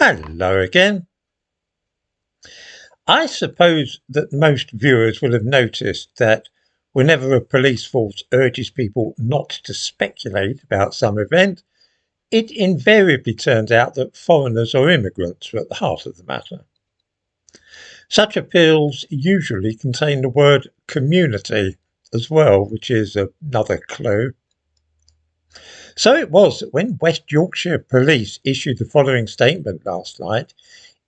Hello again. I suppose that most viewers will have noticed that whenever a police force urges people not to speculate about some event, it invariably turns out that foreigners or immigrants are at the heart of the matter. Such appeals usually contain the word community as well, which is another clue. So it was that when West Yorkshire Police issued the following statement last night,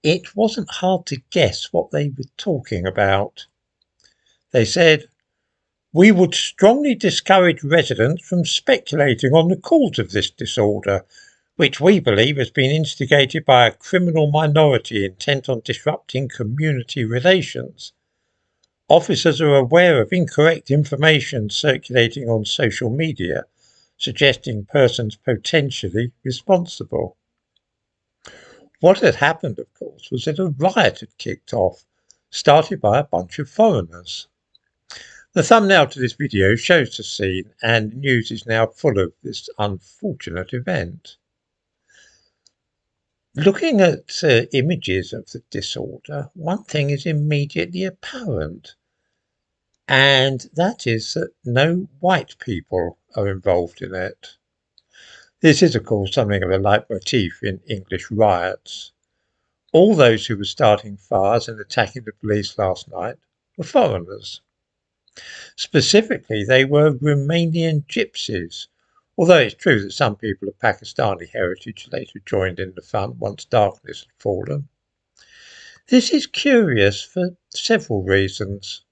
it wasn't hard to guess what they were talking about. They said, "We would strongly discourage residents from speculating on the cause of this disorder, which we believe has been instigated by a criminal minority intent on disrupting community relations. Officers are aware of incorrect information circulating on social media, suggesting persons potentially responsible." What had happened, of course, was that a riot had kicked off, started by a bunch of foreigners. The thumbnail to this video shows the scene, and the news is now full of this unfortunate event. Looking at images of the disorder, one thing is immediately apparent, and that is that no white people are involved in it. This is, of course, something of a leitmotif in English riots. All those who were starting fires and attacking the police last night were foreigners. Specifically, they were Romanian gypsies, although it's true that some people of Pakistani heritage later joined in the fun once darkness had fallen. This is curious for several reasons.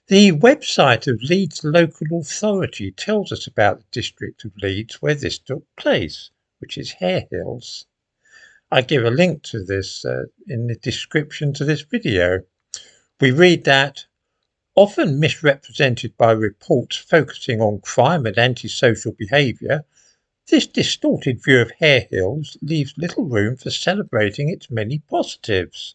The website of Leeds Local Authority tells us about the district of Leeds where this took place, which is Hare Hills. I give a link to this in the description to this video. We read that, often misrepresented by reports focusing on crime and antisocial behaviour, this distorted view of Hare Hills leaves little room for celebrating its many positives.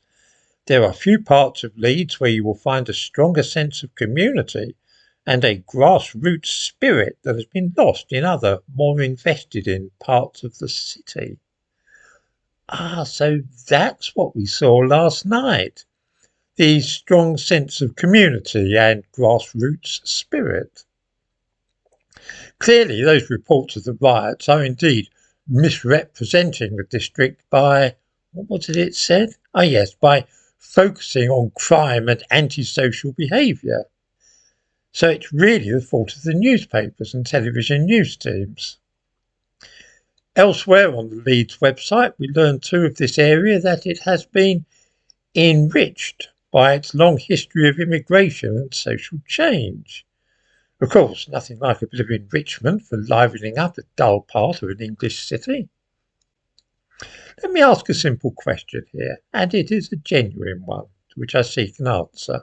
There are few parts of Leeds where you will find a stronger sense of community and a grassroots spirit that has been lost in other, more invested in parts of the city. So that's what we saw last night. The strong sense of community and grassroots spirit. Clearly, those reports of the riots are indeed misrepresenting the district by, what was it said? By focusing on crime and antisocial behaviour. So it's really the fault of the newspapers and television news teams. Elsewhere on the Leeds website, we learn too of this area that it has been enriched by its long history of immigration and social change. Of course, nothing like a bit of enrichment for livening up a dull part of an English city. Let me ask a simple question here, and it is a genuine one, to which I seek an answer.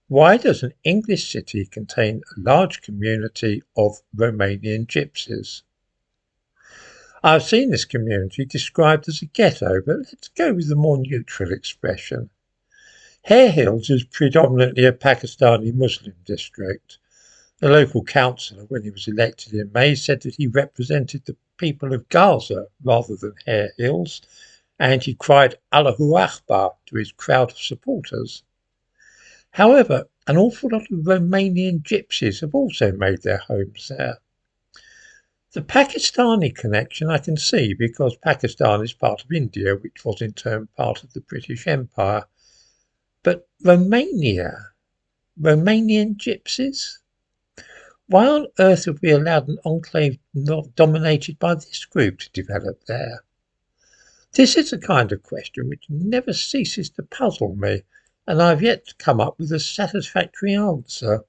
Why does an English city contain a large community of Romanian gypsies? I've seen this community described as a ghetto, but let's go with a more neutral expression. Hare Hills is predominantly a Pakistani Muslim district. The local councillor, when he was elected in May, said that he represented the people of Gaza rather than Hare Hills, and he cried Allahu Akbar to his crowd of supporters. However, an awful lot of Romanian gypsies have also made their homes there. The Pakistani connection I can see because Pakistan is part of India, which was in turn part of the British Empire. But Romanian gypsies? Why on earth have we allowed an enclave not dominated by this group to develop there? This is the kind of question which never ceases to puzzle me, and I've yet to come up with a satisfactory answer.